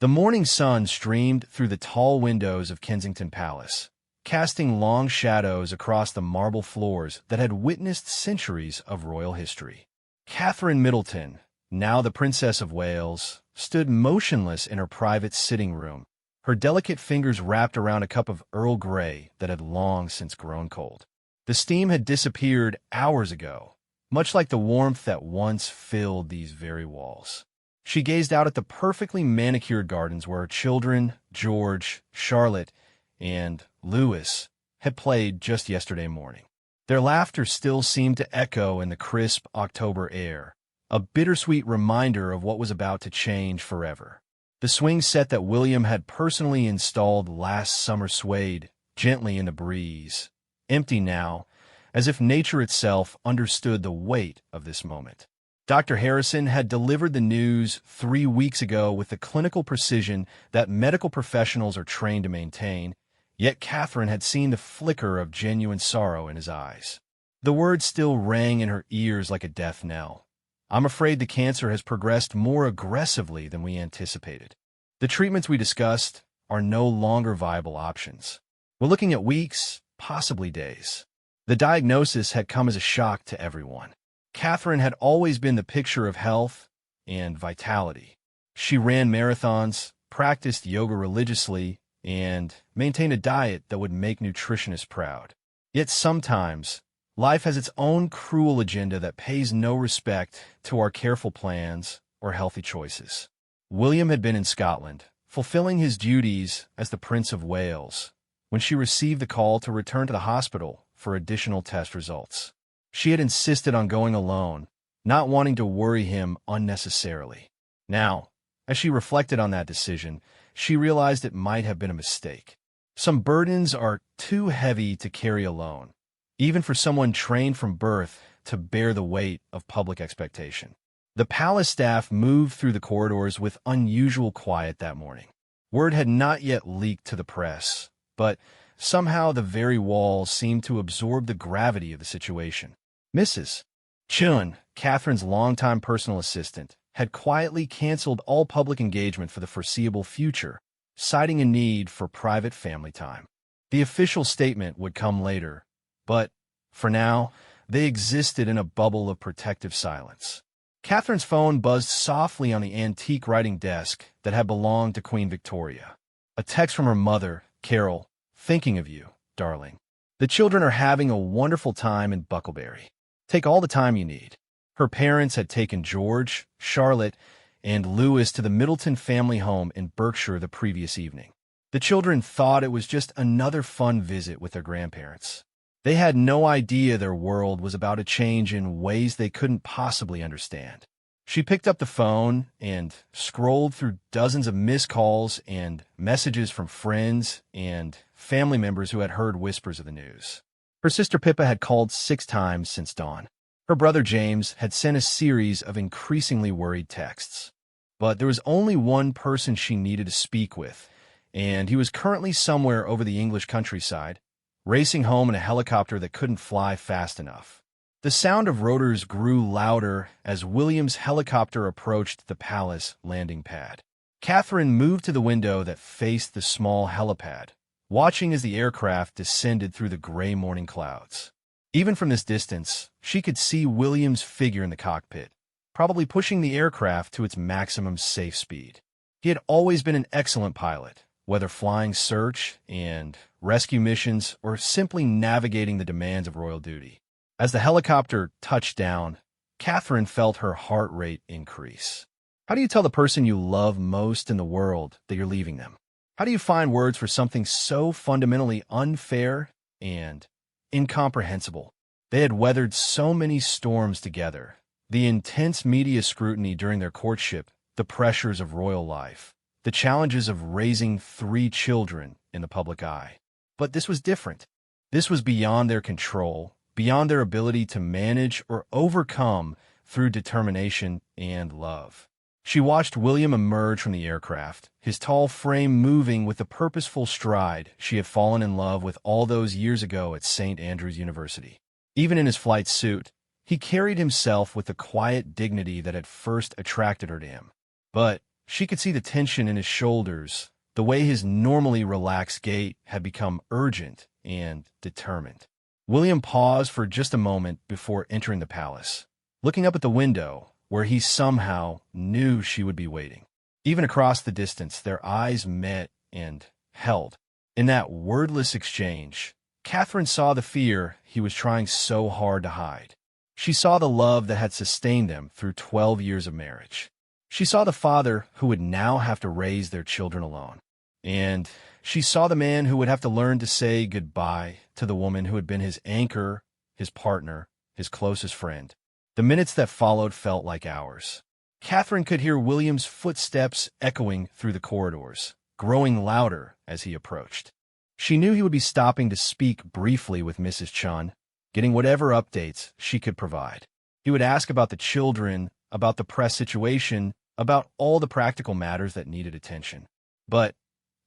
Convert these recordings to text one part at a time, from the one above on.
The morning sun streamed through the tall windows of Kensington Palace, casting long shadows across the marble floors that had witnessed centuries of royal history. Catherine Middleton, now the Princess of Wales, stood motionless in her private sitting room, her delicate fingers wrapped around a cup of Earl Grey that had long since grown cold. The steam had disappeared hours ago, much like the warmth that once filled these very walls. She gazed out at the perfectly manicured gardens where her children, George, Charlotte, and Louis, had played just yesterday morning. Their laughter still seemed to echo in the crisp October air, a bittersweet reminder of what was about to change forever. The swing set that William had personally installed last summer swayed gently in the breeze, empty now, as if nature itself understood the weight of this moment. Dr. Harrison had delivered the news 3 weeks ago with the clinical precision that medical professionals are trained to maintain, yet Catherine had seen the flicker of genuine sorrow in his eyes. The words still rang in her ears like a death knell. "I'm afraid the cancer has progressed more aggressively than we anticipated. The treatments we discussed are no longer viable options. We're looking at weeks, possibly days." The diagnosis had come as a shock to everyone. Catherine had always been the picture of health and vitality. She ran marathons, practiced yoga religiously, and maintained a diet that would make nutritionists proud. Yet sometimes, life has its own cruel agenda that pays no respect to our careful plans or healthy choices. William had been in Scotland, fulfilling his duties as the Prince of Wales, when she received the call to return to the hospital for additional test results. She had insisted on going alone, not wanting to worry him unnecessarily. Now, as she reflected on that decision, she realized it might have been a mistake. Some burdens are too heavy to carry alone, even for someone trained from birth to bear the weight of public expectation. The palace staff moved through the corridors with unusual quiet that morning. Word had not yet leaked to the press, but somehow the very walls seemed to absorb the gravity of the situation. Mrs. Chun, Catherine's longtime personal assistant, had quietly canceled all public engagement for the foreseeable future, citing a need for private family time. The official statement would come later, but, for now, they existed in a bubble of protective silence. Catherine's phone buzzed softly on the antique writing desk that had belonged to Queen Victoria. A text from her mother, Carol, "Thinking of you, darling. The children are having a wonderful time in Bucklebury. Take all the time you need." Her parents had taken George, Charlotte, and Louis to the Middleton family home in Berkshire the previous evening. The children thought it was just another fun visit with their grandparents. They had no idea their world was about to change in ways they couldn't possibly understand. She picked up the phone and scrolled through dozens of missed calls and messages from friends and family members who had heard whispers of the news. Her sister Pippa had called 6 times since dawn. Her brother James had sent a series of increasingly worried texts. But there was only one person she needed to speak with, and he was currently somewhere over the English countryside, racing home in a helicopter that couldn't fly fast enough. The sound of rotors grew louder as William's helicopter approached the palace landing pad. Catherine moved to the window that faced the small helipad, watching as the aircraft descended through the gray morning clouds. Even from this distance, she could see William's figure in the cockpit, probably pushing the aircraft to its maximum safe speed. He had always been an excellent pilot, whether flying search and rescue missions or simply navigating the demands of royal duty. As the helicopter touched down, Catherine felt her heart rate increase. How do you tell the person you love most in the world that you're leaving them? How do you find words for something so fundamentally unfair and incomprehensible? They had weathered so many storms together. The intense media scrutiny during their courtship, the pressures of royal life, the challenges of raising 3 children in the public eye. But this was different. This was beyond their control, beyond their ability to manage or overcome through determination and love. She watched William emerge from the aircraft, his tall frame moving with the purposeful stride she had fallen in love with all those years ago at St. Andrews University. Even in his flight suit, he carried himself with the quiet dignity that had first attracted her to him. But She could see the tension in his shoulders, the way his normally relaxed gait had become urgent and determined. William paused for just a moment before entering the palace, looking up at the window, where he somehow knew she would be waiting. Even across the distance, their eyes met and held. In that wordless exchange, Catherine saw the fear he was trying so hard to hide. She saw the love that had sustained them through 12 years of marriage. She saw the father who would now have to raise their children alone. And she saw the man who would have to learn to say goodbye to the woman who had been his anchor, his partner, his closest friend. The minutes that followed felt like hours. Catherine could hear William's footsteps echoing through the corridors, growing louder as he approached. She knew he would be stopping to speak briefly with Mrs. Chun, getting whatever updates she could provide. He would ask about the children, about the press situation, about all the practical matters that needed attention. But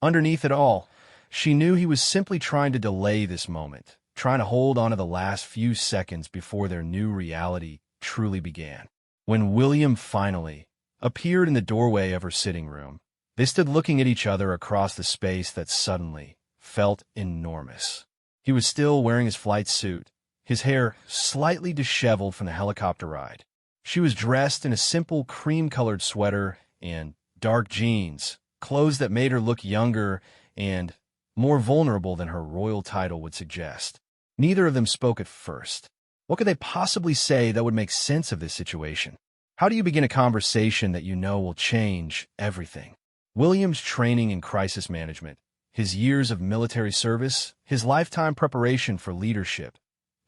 underneath it all, she knew he was simply trying to delay this moment, trying to hold on to the last few seconds before their new reality truly began. When William finally appeared in the doorway of her sitting room, they stood looking at each other across the space that suddenly felt enormous. He was still wearing his flight suit, his hair slightly disheveled from the helicopter ride. She was dressed in a simple cream-colored sweater and dark jeans, clothes that made her look younger and more vulnerable than her royal title would suggest. Neither of them spoke at first. What could they possibly say that would make sense of this situation? How do you begin a conversation that you know will change everything? William's training in crisis management, his years of military service, his lifetime preparation for leadership,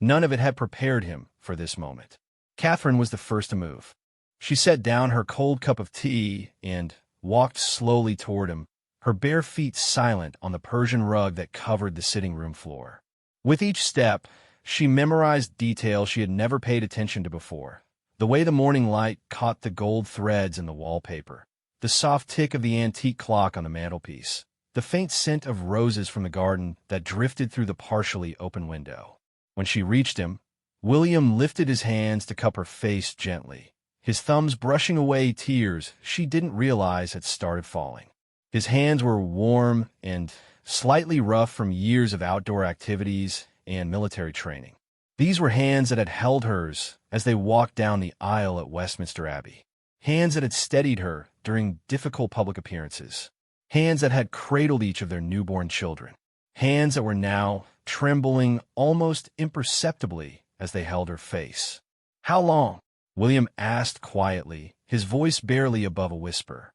none of it had prepared him for this moment. Catherine was the first to move. She set down her cold cup of tea and walked slowly toward him, her bare feet silent on the Persian rug that covered the sitting room floor. With each step, she memorized details she had never paid attention to before. The way the morning light caught the gold threads in the wallpaper, the soft tick of the antique clock on the mantelpiece, the faint scent of roses from the garden that drifted through the partially open window. When she reached him, William lifted his hands to cup her face gently, his thumbs brushing away tears she didn't realize had started falling. His hands were warm and slightly rough from years of outdoor activities and military training. These were hands that had held hers as they walked down the aisle at Westminster Abbey. Hands that had steadied her during difficult public appearances. Hands that had cradled each of their newborn children. Hands that were now trembling almost imperceptibly as they held her face. "How long?" William asked quietly, his voice barely above a whisper.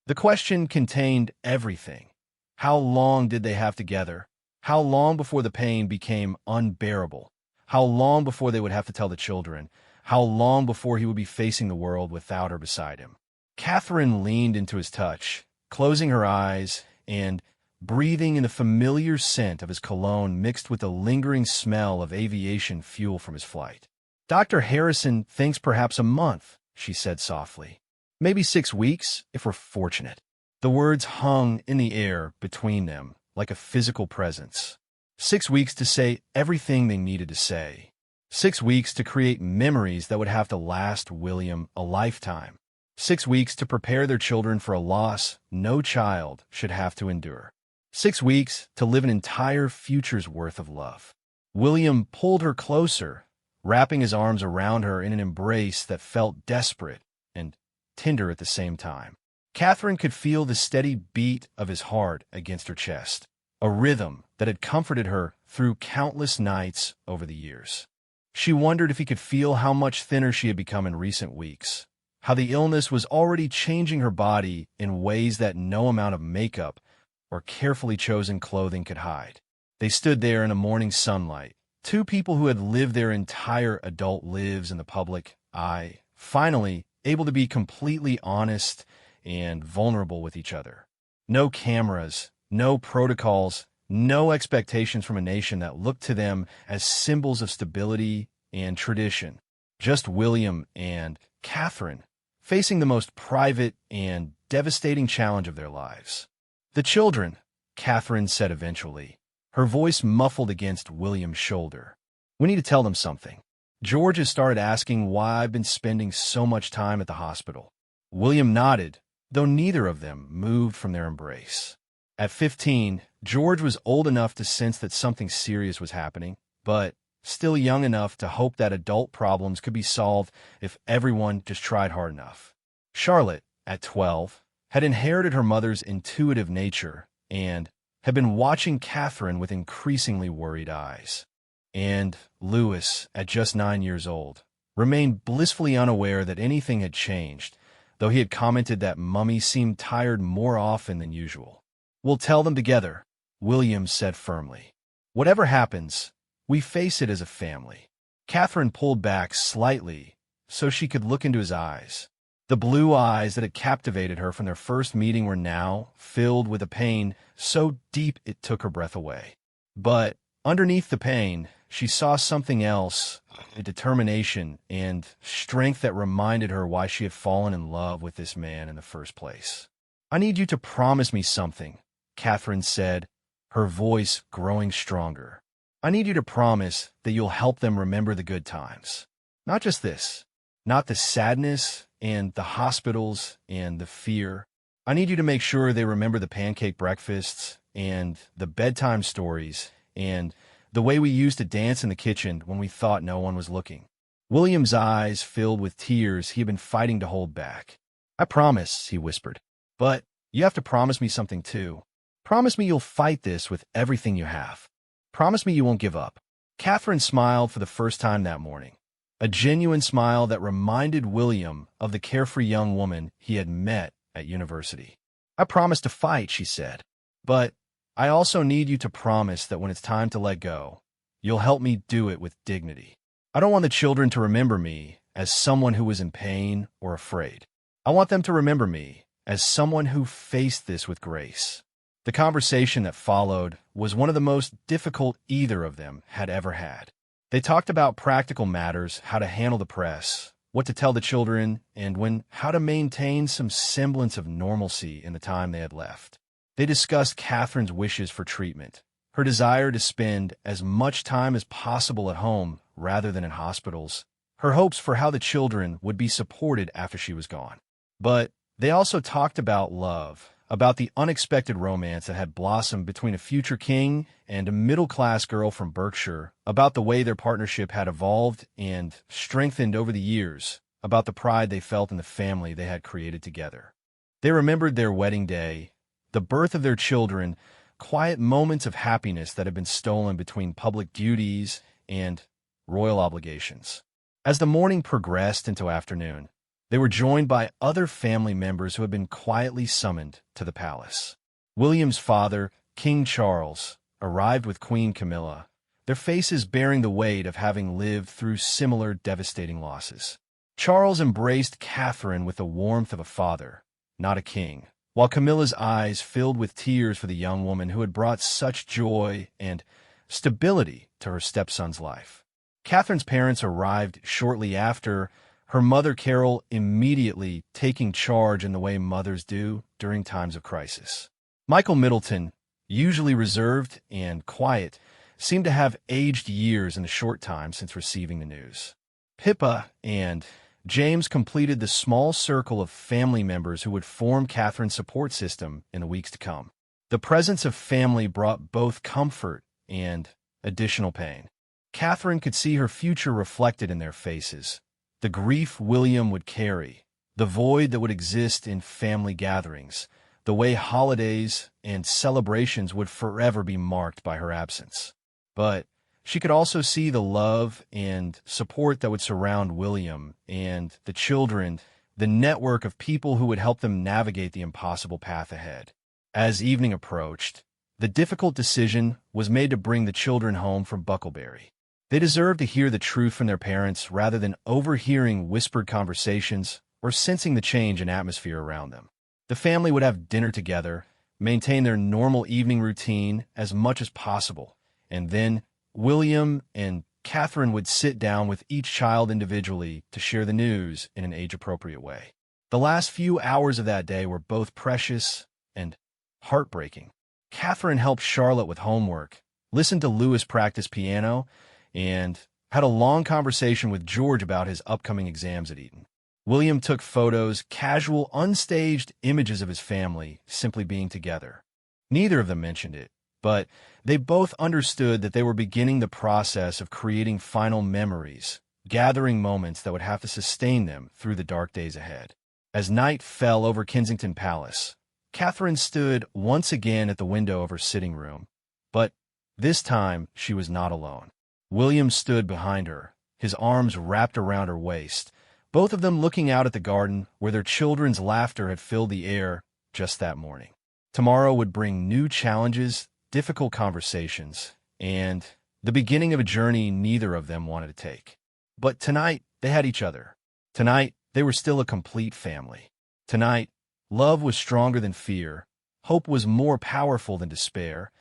The question contained everything. How long did they have together? How long before the pain became unbearable? How long before they would have to tell the children? How long before he would be facing the world without her beside him? Catherine leaned into his touch, closing her eyes and breathing in the familiar scent of his cologne mixed with the lingering smell of aviation fuel from his flight. "Dr. Harrison thinks perhaps a month," she said softly. "Maybe 6 weeks, if we're fortunate." The words hung in the air between them like a physical presence. 6 weeks to say everything they needed to say. 6 weeks to create memories that would have to last William a lifetime. 6 weeks to prepare their children for a loss no child should have to endure. 6 weeks to live an entire future's worth of love. William pulled her closer, wrapping his arms around her in an embrace that felt desperate and tender at the same time. Catherine could feel the steady beat of his heart against her chest, a rhythm that had comforted her through countless nights over the years. She wondered if he could feel how much thinner she had become in recent weeks, how the illness was already changing her body in ways that no amount of makeup or carefully chosen clothing could hide. They stood there in the morning sunlight, two people who had lived their entire adult lives in the public eye, finally able to be completely honest and vulnerable with each other. No cameras, no protocols, no expectations from a nation that looked to them as symbols of stability and tradition. Just William and Catherine, facing the most private and devastating challenge of their lives. "The children," Catherine said eventually, her voice muffled against William's shoulder. "We need to tell them something. George has started asking why I've been spending so much time at the hospital." William nodded, though neither of them moved from their embrace. At 15, George was old enough to sense that something serious was happening, but still young enough to hope that adult problems could be solved if everyone just tried hard enough. Charlotte, at 12, had inherited her mother's intuitive nature and had been watching Catherine with increasingly worried eyes. And Louis, at just 9 years old, remained blissfully unaware that anything had changed, though he had commented that Mummy seemed tired more often than usual. "We'll tell them together," William said firmly. "Whatever happens, we face it as a family." Catherine pulled back slightly so she could look into his eyes. The blue eyes that had captivated her from their first meeting were now filled with a pain so deep it took her breath away. But underneath the pain, she saw something else, a determination and strength that reminded her why she had fallen in love with this man in the first place. "I need you to promise me something," Catherine said, her voice growing stronger. "I need you to promise that you'll help them remember the good times. Not just this, not the sadness and the hospitals and the fear. I need you to make sure they remember the pancake breakfasts and the bedtime stories and the way we used to dance in the kitchen when we thought no one was looking." William's eyes filled with tears he had been fighting to hold back. "I promise," he whispered. "But you have to promise me something too. Promise me you'll fight this with everything you have. Promise me you won't give up." Catherine smiled for the first time that morning, a genuine smile that reminded William of the carefree young woman he had met at university. "I promise to fight," she said, "but I also need you to promise that when it's time to let go, you'll help me do it with dignity. I don't want the children to remember me as someone who was in pain or afraid. I want them to remember me as someone who faced this with grace." The conversation that followed was one of the most difficult either of them had ever had. They talked about practical matters, how to handle the press, what to tell the children, and how to maintain some semblance of normalcy in the time they had left. They discussed Catherine's wishes for treatment, her desire to spend as much time as possible at home rather than in hospitals, her hopes for how the children would be supported after she was gone. But they also talked about love, about the unexpected romance that had blossomed between a future king and a middle-class girl from Berkshire, about the way their partnership had evolved and strengthened over the years, about the pride they felt in the family they had created together. They remembered their wedding day, the birth of their children, quiet moments of happiness that had been stolen between public duties and royal obligations. As the morning progressed into afternoon, they were joined by other family members who had been quietly summoned to the palace. William's father, King Charles, arrived with Queen Camilla, their faces bearing the weight of having lived through similar devastating losses. Charles embraced Catherine with the warmth of a father, not a king, while Camilla's eyes filled with tears for the young woman who had brought such joy and stability to her stepson's life. Catherine's parents arrived shortly after, her mother Carol immediately taking charge in the way mothers do during times of crisis. Michael Middleton, usually reserved and quiet, seemed to have aged years in the short time since receiving the news. Pippa and James completed the small circle of family members who would form Catherine's support system in the weeks to come. The presence of family brought both comfort and additional pain. Catherine could see her future reflected in their faces, the grief William would carry, the void that would exist in family gatherings, the way holidays and celebrations would forever be marked by her absence. But she could also see the love and support that would surround William and the children, the network of people who would help them navigate the impossible path ahead. As evening approached, the difficult decision was made to bring the children home from Bucklebury. They deserved to hear the truth from their parents rather than overhearing whispered conversations or sensing the change in atmosphere around them. The family would have dinner together, maintain their normal evening routine as much as possible, and then William and Catherine would sit down with each child individually to share the news in an age-appropriate way. The last few hours of that day were both precious and heartbreaking. Catherine helped Charlotte with homework, listened to Louis practice piano, and had a long conversation with George about his upcoming exams at Eton. William took photos, casual, unstaged images of his family simply being together. Neither of them mentioned it, but they both understood that they were beginning the process of creating final memories, gathering moments that would have to sustain them through the dark days ahead. As night fell over Kensington Palace, Catherine stood once again at the window of her sitting room, but this time she was not alone. William stood behind her, his arms wrapped around her waist, both of them looking out at the garden where their children's laughter had filled the air just that morning. Tomorrow would bring new challenges, difficult conversations, and the beginning of a journey neither of them wanted to take. But tonight, they had each other. Tonight, they were still a complete family. Tonight, love was stronger than fear, hope was more powerful than despair,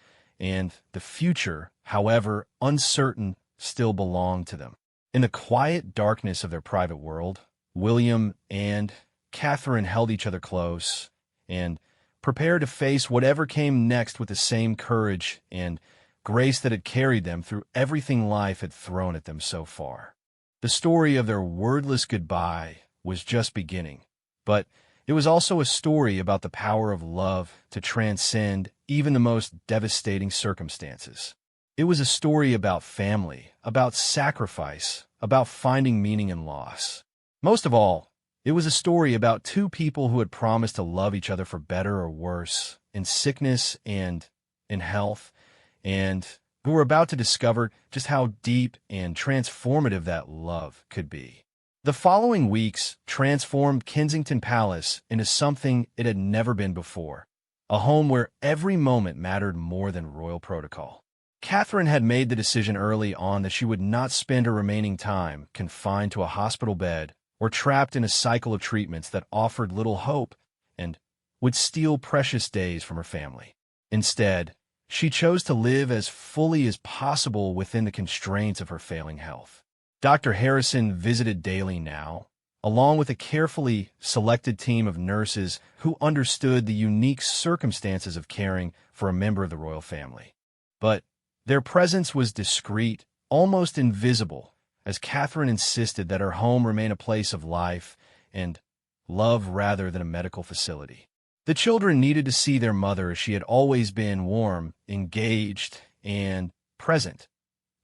and the future, however uncertain, still belonged to them. In the quiet darkness of their private world, William and Catherine held each other close and prepared to face whatever came next with the same courage and grace that had carried them through everything life had thrown at them so far. The story of their wordless goodbye was just beginning, but it was also a story about the power of love to transcend even the most devastating circumstances. It was a story about family, about sacrifice, about finding meaning in loss. Most of all, it was a story about two people who had promised to love each other for better or worse, in sickness and in health, and who were about to discover just how deep and transformative that love could be. The following weeks transformed Kensington Palace into something it had never been before, a home where every moment mattered more than royal protocol. Catherine had made the decision early on that she would not spend her remaining time confined to a hospital bed or trapped in a cycle of treatments that offered little hope and would steal precious days from her family. Instead, she chose to live as fully as possible within the constraints of her failing health. Dr. Harrison visited daily now, along with a carefully selected team of nurses who understood the unique circumstances of caring for a member of the royal family. But their presence was discreet, almost invisible, as Catherine insisted that her home remain a place of life and love rather than a medical facility. The children needed to see their mother as she had always been: warm, engaged, and present,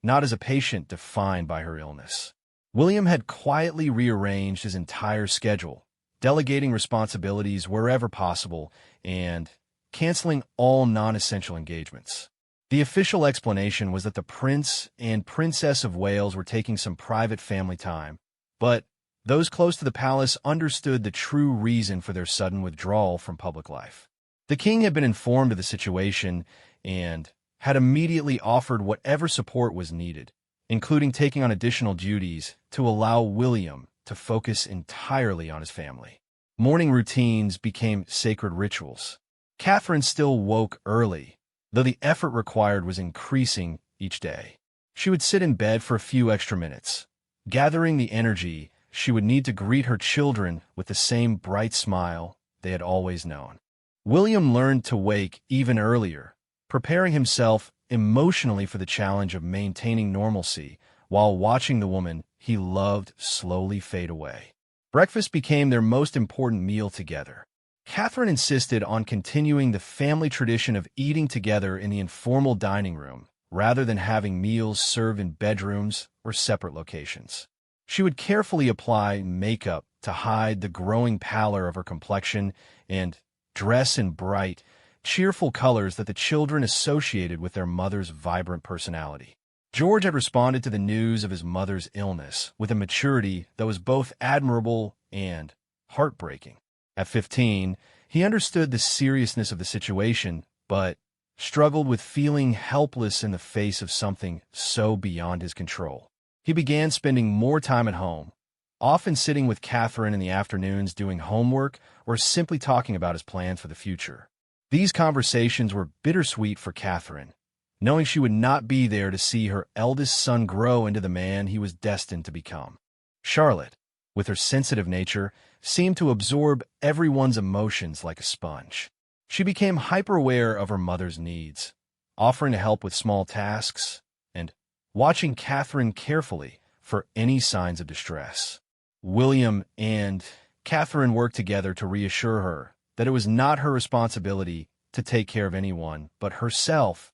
not as a patient defined by her illness. William had quietly rearranged his entire schedule, delegating responsibilities wherever possible and canceling all non-essential engagements. The official explanation was that the Prince and Princess of Wales were taking some private family time, but those close to the palace understood the true reason for their sudden withdrawal from public life. The king had been informed of the situation and had immediately offered whatever support was needed, including taking on additional duties to allow William to focus entirely on his family. Morning routines became sacred rituals. Catherine still woke early, though the effort required was increasing each day. She would sit in bed for a few extra minutes, gathering the energy she would need to greet her children with the same bright smile they had always known. William learned to wake even earlier, preparing himself emotionally for the challenge of maintaining normalcy while watching the woman he loved slowly fade away. Breakfast became their most important meal together. Catherine insisted on continuing the family tradition of eating together in the informal dining room, rather than having meals served in bedrooms or separate locations. She would carefully apply makeup to hide the growing pallor of her complexion and dress in bright, cheerful colors that the children associated with their mother's vibrant personality. George had responded to the news of his mother's illness with a maturity that was both admirable and heartbreaking. At 15, he understood the seriousness of the situation, but struggled with feeling helpless in the face of something so beyond his control. He began spending more time at home, often sitting with Catherine in the afternoons doing homework or simply talking about his plans for the future. These conversations were bittersweet for Catherine, knowing she would not be there to see her eldest son grow into the man he was destined to become. Charlotte, with her sensitive nature, seemed to absorb everyone's emotions like a sponge. She became hyper-aware of her mother's needs, offering to help with small tasks and watching Catherine carefully for any signs of distress. William and Catherine worked together to reassure her that it was not her responsibility to take care of anyone but herself,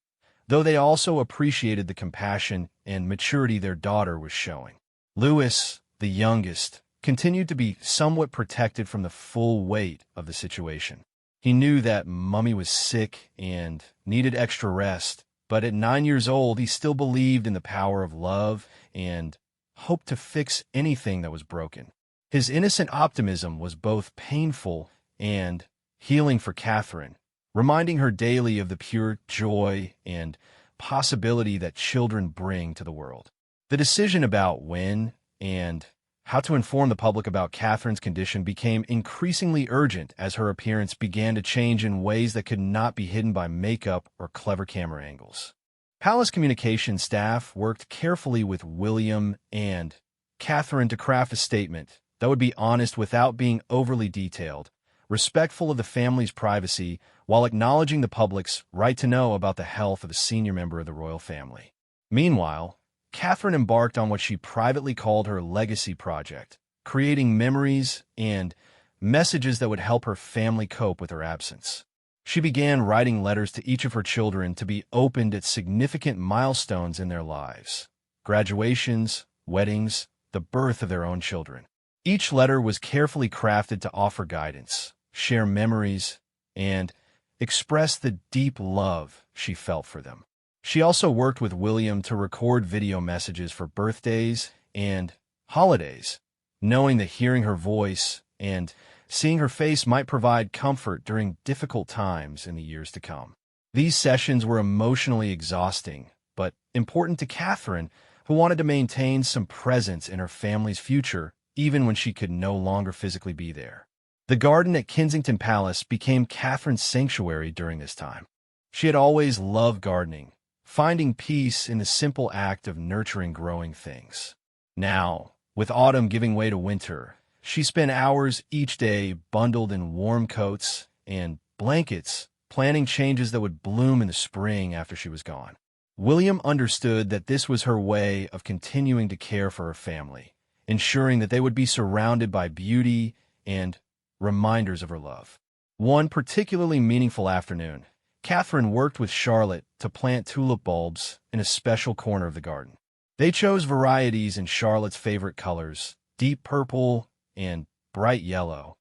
though they also appreciated the compassion and maturity their daughter was showing. Louis, the youngest, continued to be somewhat protected from the full weight of the situation. He knew that Mummy was sick and needed extra rest, but at 9 years old, he still believed in the power of love and hoped to fix anything that was broken. His innocent optimism was both painful and healing for Catherine, reminding her daily of the pure joy and possibility that children bring to the world. The decision about when and how to inform the public about Catherine's condition became increasingly urgent as her appearance began to change in ways that could not be hidden by makeup or clever camera angles. Palace communications staff worked carefully with William and Catherine to craft a statement that would be honest without being overly detailed, respectful of the family's privacy, while acknowledging the public's right to know about the health of a senior member of the royal family. Meanwhile, Catherine embarked on what she privately called her legacy project, creating memories and messages that would help her family cope with her absence. She began writing letters to each of her children to be opened at significant milestones in their lives: graduations, weddings, the birth of their own children. Each letter was carefully crafted to offer guidance, share memories, and express the deep love she felt for them. She also worked with William to record video messages for birthdays and holidays, knowing that hearing her voice and seeing her face might provide comfort during difficult times in the years to come. These sessions were emotionally exhausting, but important to Catherine, who wanted to maintain some presence in her family's future, even when she could no longer physically be there. The garden at Kensington Palace became Catherine's sanctuary during this time. She had always loved gardening, finding peace in the simple act of nurturing growing things. Now, with autumn giving way to winter, she spent hours each day bundled in warm coats and blankets, planning changes that would bloom in the spring after she was gone. William understood that this was her way of continuing to care for her family, ensuring that they would be surrounded by beauty and reminders of her love. One particularly meaningful afternoon, Catherine worked with Charlotte to plant tulip bulbs in a special corner of the garden. They chose varieties in Charlotte's favorite colors, deep purple and bright yellow,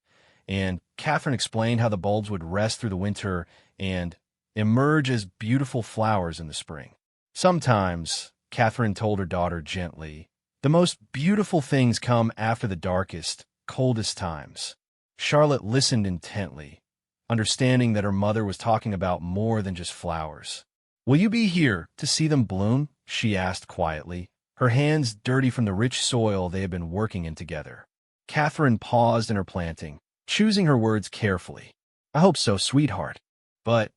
and Catherine explained how the bulbs would rest through the winter and emerge as beautiful flowers in the spring. Sometimes, Catherine told her daughter gently, the most beautiful things come after the darkest, coldest times. Charlotte listened intently, understanding that her mother was talking about more than just flowers. "Will you be here to see them bloom?" she asked quietly, her hands dirty from the rich soil they had been working in together. Catherine paused in her planting, choosing her words carefully. "I hope so, sweetheart. But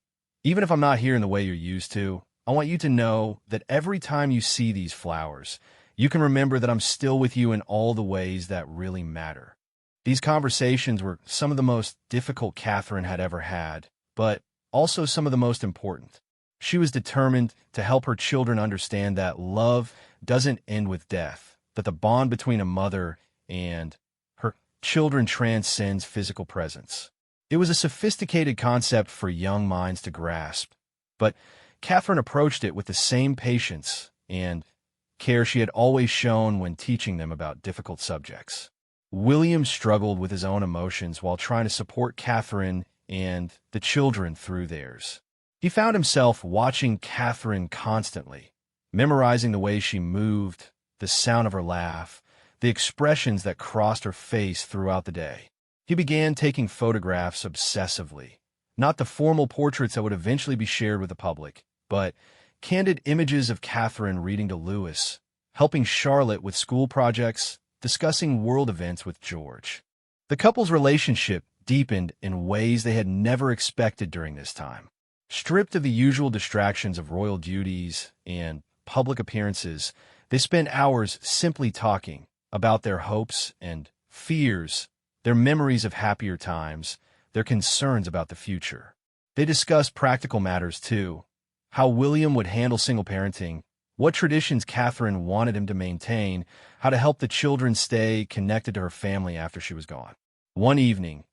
even if I'm not here in the way you're used to, I want you to know that every time you see these flowers, you can remember that I'm still with you in all the ways that really matter." These conversations were some of the most difficult Catherine had ever had, but also some of the most important. She was determined to help her children understand that love doesn't end with death, that the bond between a mother and her children transcends physical presence. It was a sophisticated concept for young minds to grasp, but Catherine approached it with the same patience and care she had always shown when teaching them about difficult subjects. William struggled with his own emotions while trying to support Catherine and the children through theirs. He found himself watching Catherine constantly, memorizing the way she moved, the sound of her laugh, the expressions that crossed her face throughout the day. He began taking photographs obsessively, not the formal portraits that would eventually be shared with the public, but candid images of Catherine reading to Louis, helping Charlotte with school projects, discussing world events with George. The couple's relationship deepened in ways they had never expected during this time. Stripped of the usual distractions of royal duties and public appearances, they spent hours simply talking about their hopes and fears, their memories of happier times, their concerns about the future. They discussed practical matters too, how William would handle single parenting, what traditions Catherine wanted him to maintain, how to help the children stay connected to her family after she was gone. One evening,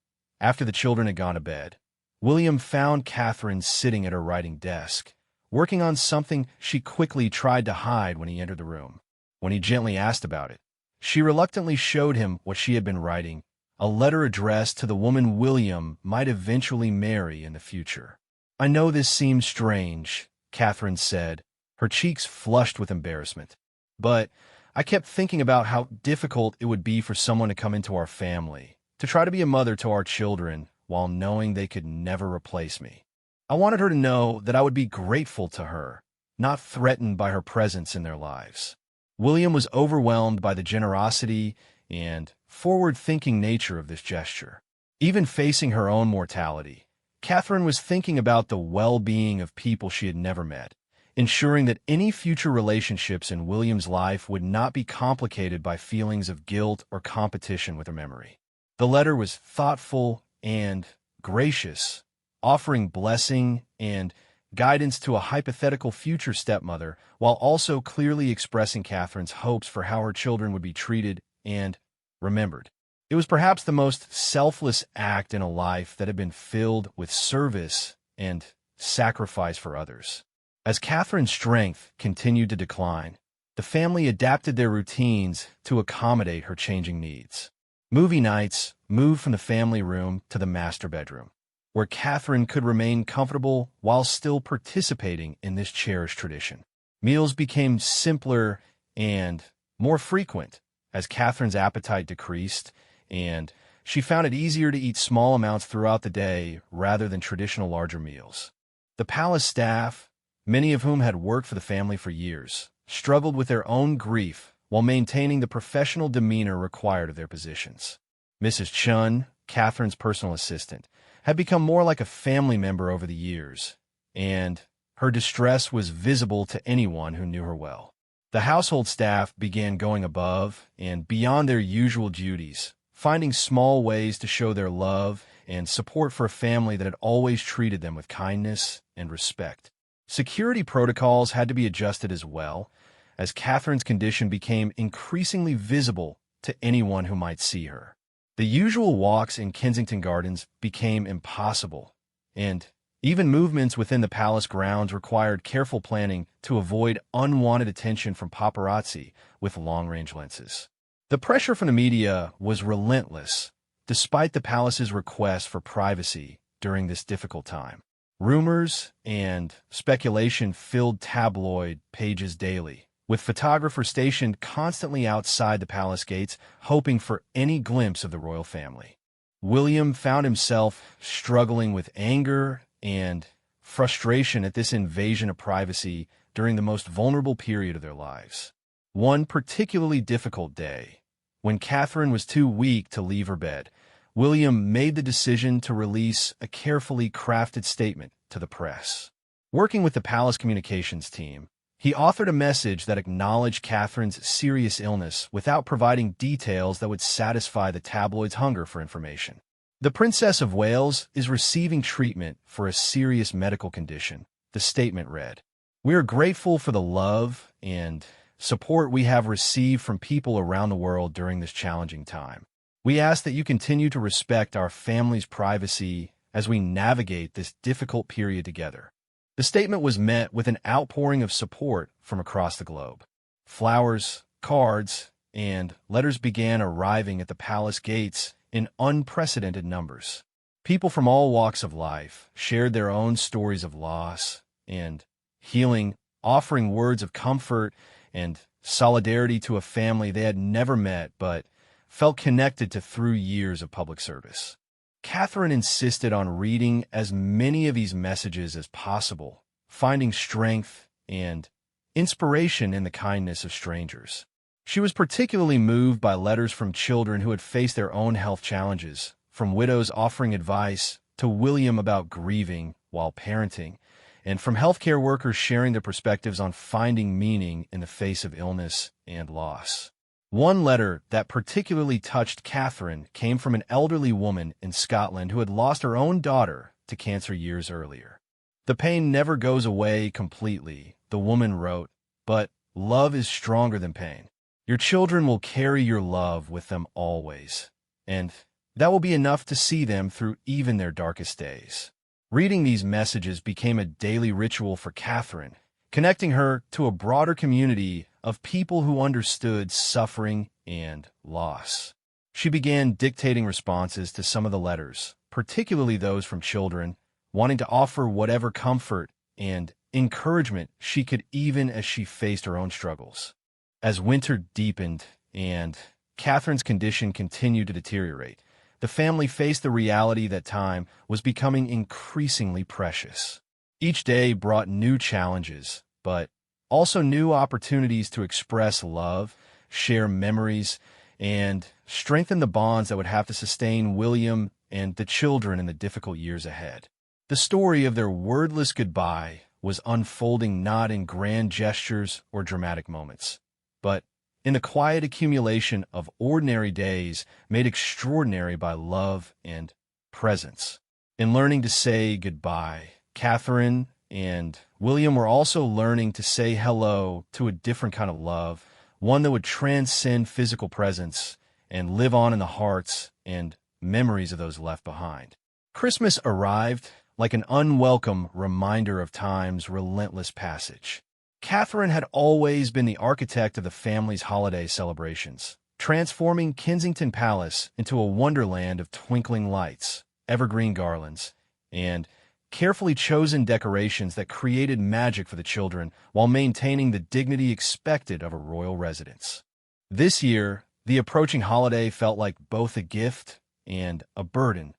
after the children had gone to bed, William found Catherine sitting at her writing desk, working on something she quickly tried to hide when he entered the room. When he gently asked about it, she reluctantly showed him what she had been writing, a letter addressed to the woman William might eventually marry in the future. "I know this seems strange," Catherine said, her cheeks flushed with embarrassment. "But I kept thinking about how difficult it would be for someone to come into our family, to try to be a mother to our children while knowing they could never replace me. I wanted her to know that I would be grateful to her, not threatened by her presence in their lives." William was overwhelmed by the generosity and forward-thinking nature of this gesture. Even facing her own mortality, Catherine was thinking about the well-being of people she had never met, ensuring that any future relationships in William's life would not be complicated by feelings of guilt or competition with her memory. The letter was thoughtful and gracious, offering blessing and guidance to a hypothetical future stepmother, while also clearly expressing Catherine's hopes for how her children would be treated and remembered. It was perhaps the most selfless act in a life that had been filled with service and sacrifice for others. As Catherine's strength continued to decline, the family adapted their routines to accommodate her changing needs. Movie nights moved from the family room to the master bedroom, where Catherine could remain comfortable while still participating in this cherished tradition. Meals became simpler and more frequent as Catherine's appetite decreased, and she found it easier to eat small amounts throughout the day rather than traditional larger meals. The palace staff, many of whom had worked for the family for years, struggled with their own grief while maintaining the professional demeanor required of their positions. Mrs. Chun, Catherine's personal assistant, had become more like a family member over the years, and her distress was visible to anyone who knew her well. The household staff began going above and beyond their usual duties, finding small ways to show their love and support for a family that had always treated them with kindness and respect. Security protocols had to be adjusted as well, as Catherine's condition became increasingly visible to anyone who might see her. The usual walks in Kensington Gardens became impossible, and even movements within the palace grounds required careful planning to avoid unwanted attention from paparazzi with long-range lenses. The pressure from the media was relentless, despite the palace's request for privacy during this difficult time. Rumors and speculation filled tabloid pages daily, with photographers stationed constantly outside the palace gates, hoping for any glimpse of the royal family. William found himself struggling with anger and frustration at this invasion of privacy during the most vulnerable period of their lives. One particularly difficult day, when Catherine was too weak to leave her bed, William made the decision to release a carefully crafted statement to the press. Working with the palace communications team, he authored a message that acknowledged Catherine's serious illness without providing details that would satisfy the tabloid's hunger for information. "The Princess of Wales is receiving treatment for a serious medical condition," the statement read. "We are grateful for the love and support we have received from people around the world during this challenging time. We ask that you continue to respect our family's privacy as we navigate this difficult period together." The statement was met with an outpouring of support from across the globe. Flowers, cards, and letters began arriving at the palace gates in unprecedented numbers. People from all walks of life shared their own stories of loss and healing, offering words of comfort and solidarity to a family they had never met but felt connected to through years of public service. Catherine insisted on reading as many of these messages as possible, finding strength and inspiration in the kindness of strangers. She was particularly moved by letters from children who had faced their own health challenges, from widows offering advice to William about grieving while parenting, and from healthcare workers sharing their perspectives on finding meaning in the face of illness and loss. One letter that particularly touched Catherine came from an elderly woman in Scotland who had lost her own daughter to cancer years earlier. "The pain never goes away completely," the woman wrote, "but love is stronger than pain. Your children will carry your love with them always, and that will be enough to see them through even their darkest days. Reading these messages became a daily ritual for Catherine, connecting her to a broader community of people who understood suffering and loss. She began dictating responses to some of the letters, particularly those from children, wanting to offer whatever comfort and encouragement she could even as she faced her own struggles. As winter deepened and Catherine's condition continued to deteriorate, the family faced the reality that time was becoming increasingly precious. Each day brought new challenges, but also new opportunities to express love, share memories, and strengthen the bonds that would have to sustain William and the children in the difficult years ahead. The story of their wordless goodbye was unfolding not in grand gestures or dramatic moments, but in the quiet accumulation of ordinary days made extraordinary by love and presence. In learning to say goodbye, Catherine and William were also learning to say hello to a different kind of love, one that would transcend physical presence and live on in the hearts and memories of those left behind. Christmas arrived like an unwelcome reminder of time's relentless passage. Catherine had always been the architect of the family's holiday celebrations, transforming Kensington Palace into a wonderland of twinkling lights, evergreen garlands, and carefully chosen decorations that created magic for the children while maintaining the dignity expected of a royal residence. This year, the approaching holiday felt like both a gift and a burden,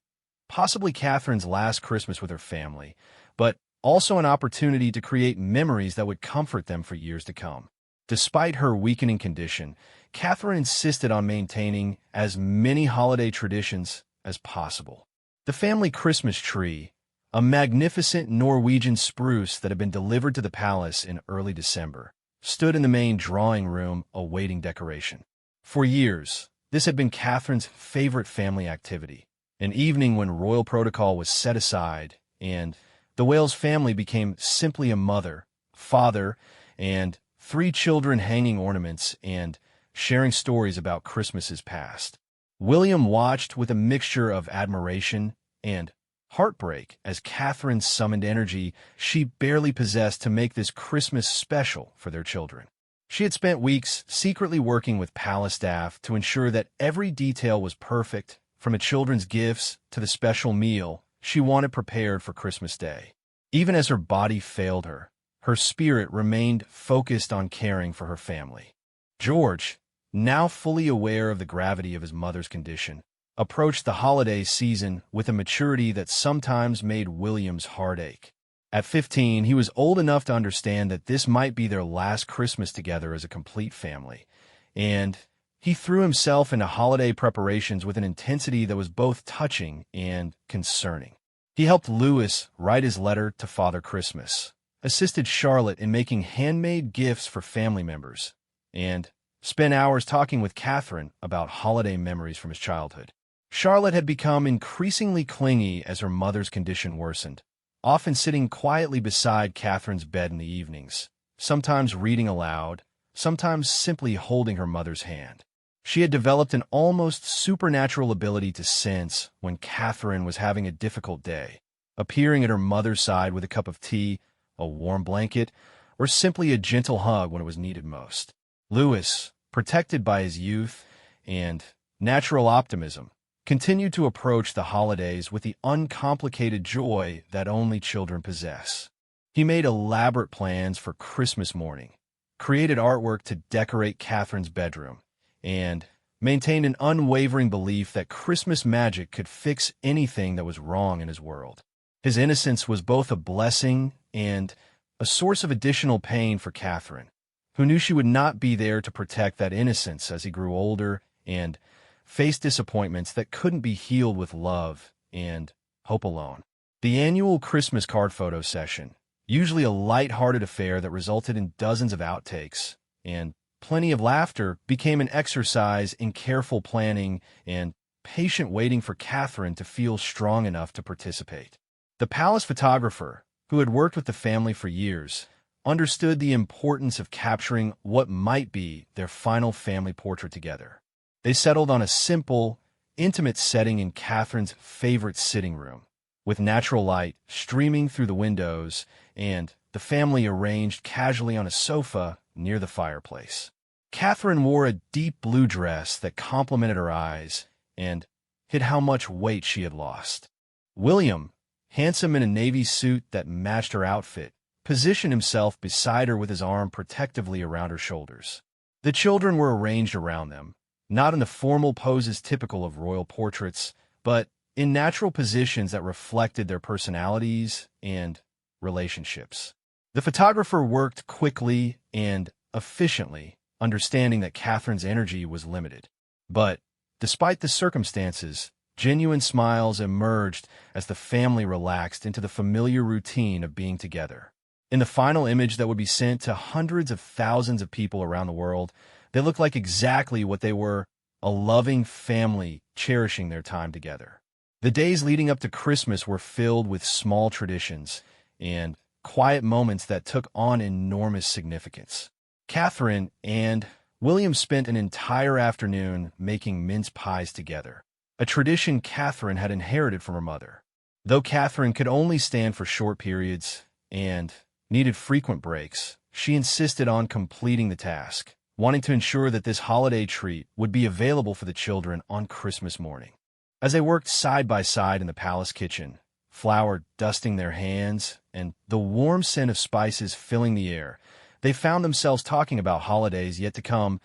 possibly Catherine's last Christmas with her family, but also an opportunity to create memories that would comfort them for years to come. Despite her weakening condition, Catherine insisted on maintaining as many holiday traditions as possible. The family Christmas tree, a magnificent Norwegian spruce that had been delivered to the palace in early December, stood in the main drawing room awaiting decoration. For years, this had been Catherine's favorite family activity, an evening when royal protocol was set aside and the Wales family became simply a mother, father, and 3 children hanging ornaments and sharing stories about Christmases past. William watched with a mixture of admiration and heartbreak as Catherine summoned energy she barely possessed to make this Christmas special for their children. She had spent weeks secretly working with palace staff to ensure that every detail was perfect, from the children's gifts to the special meal she wanted prepared for Christmas Day. Even as her body failed her, her spirit remained focused on caring for her family. George, now fully aware of the gravity of his mother's condition, approached the holiday season with a maturity that sometimes made William's heart ache. At 15, he was old enough to understand that this might be their last Christmas together as a complete family, and he threw himself into holiday preparations with an intensity that was both touching and concerning. He helped Lewis write his letter to Father Christmas, assisted Charlotte in making handmade gifts for family members, and spent hours talking with Catherine about holiday memories from his childhood. Charlotte had become increasingly clingy as her mother's condition worsened, often sitting quietly beside Catherine's bed in the evenings, sometimes reading aloud, sometimes simply holding her mother's hand. She had developed an almost supernatural ability to sense when Catherine was having a difficult day, appearing at her mother's side with a cup of tea, a warm blanket, or simply a gentle hug when it was needed most. Lewis, protected by his youth and natural optimism, continued to approach the holidays with the uncomplicated joy that only children possess. He made elaborate plans for Christmas morning, created artwork to decorate Catherine's bedroom, and maintained an unwavering belief that Christmas magic could fix anything that was wrong in his world. His innocence was both a blessing and a source of additional pain for Catherine, who knew she would not be there to protect that innocence as he grew older and faced disappointments that couldn't be healed with love and hope alone. The annual Christmas card photo session, usually a light-hearted affair that resulted in dozens of outtakes and plenty of laughter, became an exercise in careful planning and patient waiting for Catherine to feel strong enough to participate. The palace photographer, who had worked with the family for years, understood the importance of capturing what might be their final family portrait together. They settled on a simple, intimate setting in Catherine's favorite sitting room, with natural light streaming through the windows and the family arranged casually on a sofa near the fireplace. Catherine wore a deep blue dress that complemented her eyes and hid how much weight she had lost. William, handsome in a navy suit that matched her outfit, positioned himself beside her with his arm protectively around her shoulders. The children were arranged around them, not in the formal poses typical of royal portraits, but in natural positions that reflected their personalities and relationships. The photographer worked quickly and efficiently, understanding that Catherine's energy was limited. But, despite the circumstances, genuine smiles emerged as the family relaxed into the familiar routine of being together. In the final image that would be sent to hundreds of thousands of people around the world, they looked like exactly what they were, a loving family cherishing their time together. The days leading up to Christmas were filled with small traditions and quiet moments that took on enormous significance. Catherine and William spent an entire afternoon making mince pies together, a tradition Catherine had inherited from her mother. Though Catherine could only stand for short periods and needed frequent breaks, she insisted on completing the task, wanting to ensure that this holiday treat would be available for the children on Christmas morning. As they worked side by side in the palace kitchen, flour dusting their hands and the warm scent of spices filling the air, they found themselves talking about holidays yet to come,